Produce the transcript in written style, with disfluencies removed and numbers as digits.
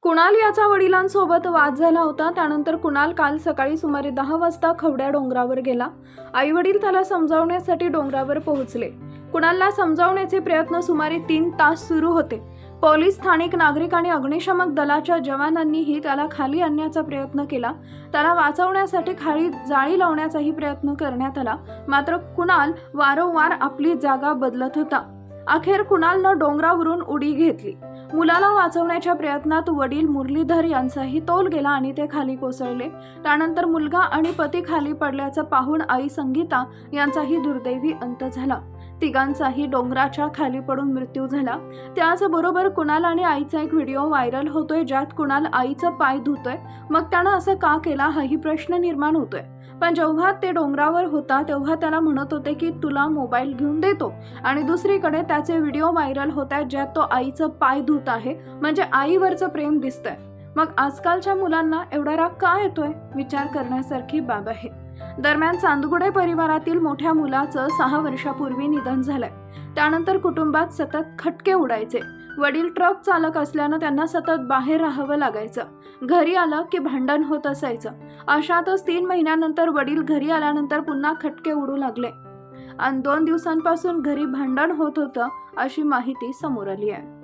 कुणाल याचा वडिलांसोबत वाद झाला होता। त्यानंतर कुणाल काल सकाळी सुमारे 10 वाजता खवड्या डोंगरावर गेला। आई वडील त्याला समजावण्यासाठी डोंगरावर पोहोचले। कुणालला समजावण्याचे प्रयत्न सुमारे 3 तास सुरू होते। पोलीस, स्थानिक नागरिक आणि अग्निशमक दलाच्या जवानांनीही त्याला खाली आणण्याचा प्रयत्न केला। त्याला वाचवण्यासाठी खाली जाळी लावण्याचाही प्रयत्न करण्यात आला, मात्र कुणाल वारंवार आपली जागा बदलत होता। अखेर कुणालनं डोंगरावरून उडी घेतली। मुलाला वाचवण्याच्या प्रयत्नात वडील मुरलीधर यांचाही तोल गेला आणि ते खाली कोसळले। त्यानंतर मुलगा आणि पती खाली पडल्याचं पाहून आई संगीता यांचाही दुर्दैवी अंत झाला। तिघांचाही डोंगराच्या खाली पडून मृत्यू झाला। त्याचबरोबर कुणाल आणि आईचा एक व्हिडिओ व्हायरल होतोय, ज्यात कुणाल आईचं पाय धुतोय। मग त्यानं असं का केला हाही प्रश्न निर्माण होतोय। पण जेव्हा ते डोंगरावर होता तेव्हा त्याला म्हणत होते की तुला मोबाईल घेऊन देतो, आणि दुसरीकडे त्याचे व्हिडिओ व्हायरल होत आहेत ज्यात तो आईचं पाय धुत आहे। म्हणजे आईवरचं प्रेम दिसतंय। मग आजकालच्या मुलांना एवढा राग का येतोय, विचार करण्यासारखी बाब आहे। दरम्यान चांदगुडे परिवारातील मोठ्या मुलाचं 6 वर्षापूर्वी निधन झालंय। त्यानंतर कुटुंबात सतत खटके उडायचे। वडील ट्रक चालक असल्यानं त्यांना सतत बाहेर राहावं लागायचं। घरी आलं की भांडण होत असायचं। अशातच 3 महिन्यानंतर वडील घरी आल्यानंतर पुन्हा खटके उडू लागले आणि 2 दिवसांपासून घरी भांडण होत होतं, अशी माहिती समोर आली आहे।